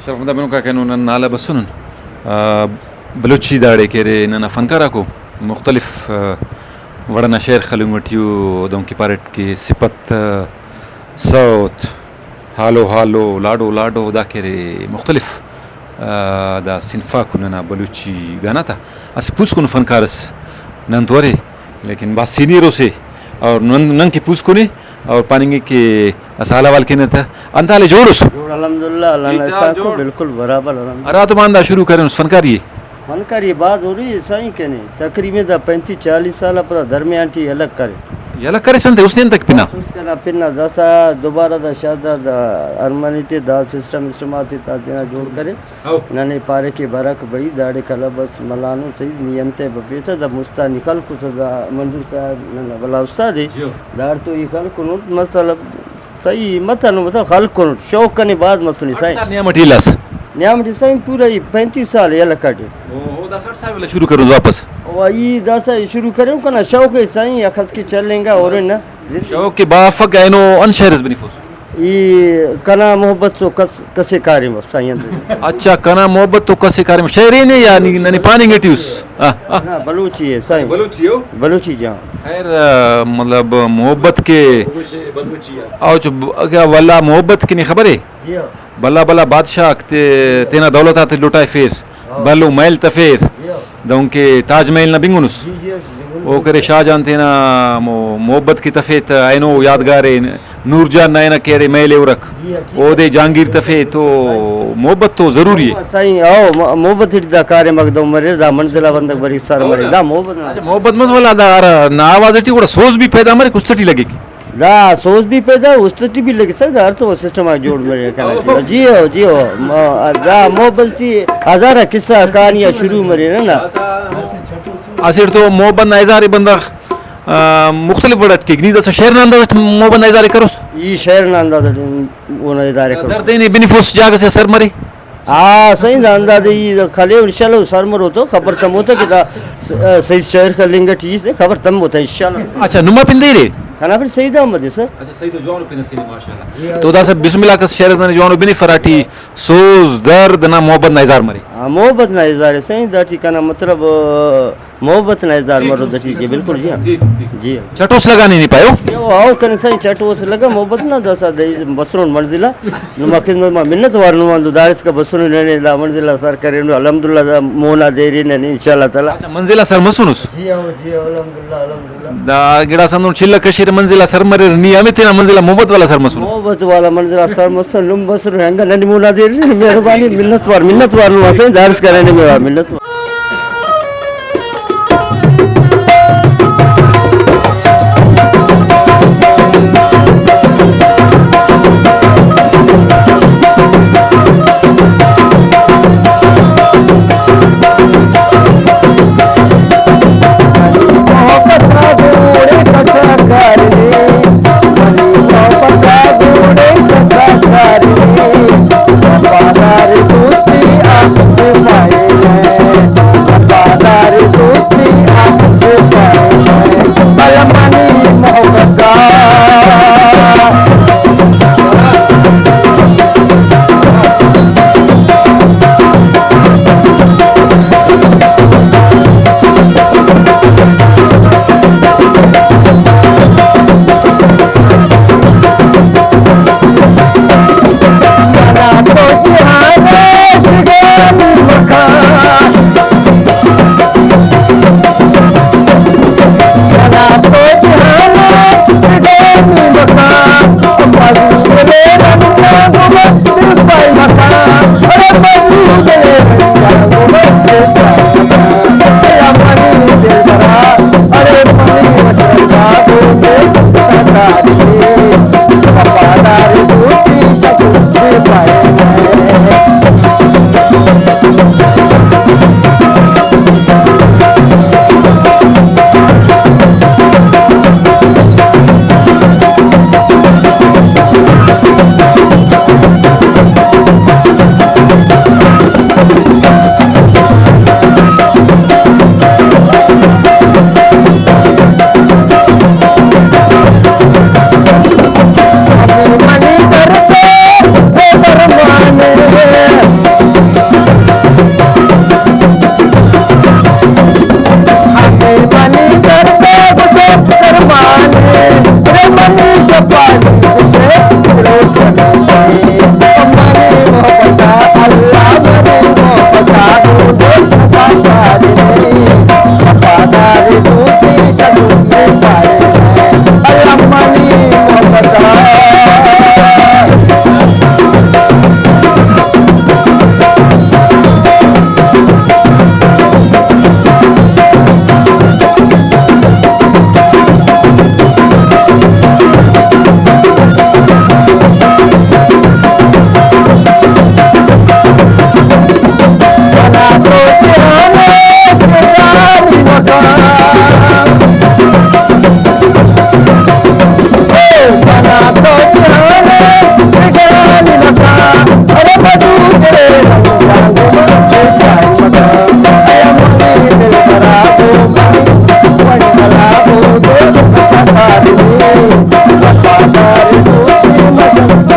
शर्मदा Bennu का कहना none नाला बसुन बलूची दाड़े के रे नन फनकारा को मुख्तलिफ वड़ना शेर खलुमटियो दों की पार्ट की सिपत सौत हालो हालो लाडो लाडो दा के रे मुख्तलिफ दा सिनफा कुनना बलूची गाना था अस पूछ कुन फनकारस नन तोरे लेकिन बात सीनियरों से और नन की पूछ कुने और पानी के असाला वाल के न था अंताले जोड़ोस अल्हम्दुलिल्लाह अल्लाह ने साको बिल्कुल बराबर अरा तो मानदा शुरू करें उस फनकारी बात हो रही है सही के नहीं तकरीबन 35-40 साल पर दरमियान थी अलग करे यला करे संते उसने तक पिना उसका पिना दसा दोबारा दा शादा दा अरमानी ते दा सिस्टम आती ताना जोड़ करे नने पारे के बरक भई दाड़े कला बस मलानो सही नियंते बपेसा दा मुस्ता निकल कुछ दा मंजूर साहब न बला उस्ताद दाड़ तो ये कल कुन मसला सही मतलब खल कुन शौक कने बाद मसली सही नियमटीलस न्यामटी सही पूरा 35 साल ये लकट ओ दा 60 साल वाला शुरू करो वापस ओ ये दसा शुरू करें कना शौक है सही अखस के चलेंगे और ना शौक के बाफक एनो अनशहरस बनिफोस ये कना मोहब्बत तो कसे कार्य में सही अच्छा कना मोहब्बत तो कसे कार्य में शहरी ने या ननी पानी गेटिउस ना बलूची है सही बलूची हो बलूची जहां खैर मतलब मोहब्बत के आओ क्या वल्ला मोहब्बत की नहीं खबर है बल्ला बल्ला बादशाह तेना दौलत आते लुटाए फिर बल्लू महल तफेर दौं के ताजमहल न बिंगुनुस वो करे शाहजहां तेना मोहब्बत की तफेत आइनो यादगार नूरजान नैना केरे महल उरक ओदे जहांगीर तफे तो मोहब्बत तो जरूरी है सही आओ मोहब्बत दा कार्य मगदो मरे दा मंजिला बंद बरी सर मरे दा मोहब्बत मसला दा ना आवाज अटी கூட सोच भी पैदा मरे कुछ लगेगी दा सोच भी पैदा उस्ती भी लगे सर अर्थ वो सिस्टम आ जोड़ मेरे कहना जी हो दा मोहब्बत की हजारा किस्सा कहानियां शुरू मरे ना आसिर तो मोहब्बत नजारे बंदा मुख्तलिफ वड़त के गनी दस शहर ना अंदाज मोहब्बत नजारे करोस ये शहर ना अंदाज वो नजारे करो दर्द ने बेनिफोस जाग से सर मरे सही अंदाज ये खाली इंशाल्लाह सर मरो तो खबर तम होता कि सही शहर का लिंग ठीक है खबर तम होता इंशाल्लाह अच्छा नुमा पिंदे रे खाना फिर सही दाम दे सर अच्छा सही तो जवान पिन सही माशाल्लाह तो दा सब बिस्मिल्लाह का शहर ने जवान बिनी फराठी सोज दर्द ना मोहब्बत नजार मरे मोहब्बत नजार सही दाटी का मतलब मोहब्बत नजार मरो दटी जी बिल्कुल जी जी चटोस लगाने नहीं पायो यो आओ कने सही चटोस लगा मोहब्बत ना दसा दे बसरों मंजिला मखिन में मिन्नत वारनु वांदो दारिस का बसरों ने ला मंजिला सर करे अल्हम्दुलिल्लाह मोना देरी ने इंशाल्लाह ताला अच्छा मंजिला सर मसुनुस जी अल्हम्दुलिल्लाह दा गिड़ा संदो छिल्ला कशीर मंजिला सर मरे नी अमित ना मंजिला मोहब्बत वाला सर मसुनुस मोहब्बत वाला मंजिला सर मसलुम बसरों हंगा ननी मोना देरी मेहरबानी मिन्नत वारनु वासे दारिस करे ने मिन्नत दोस्ती मसल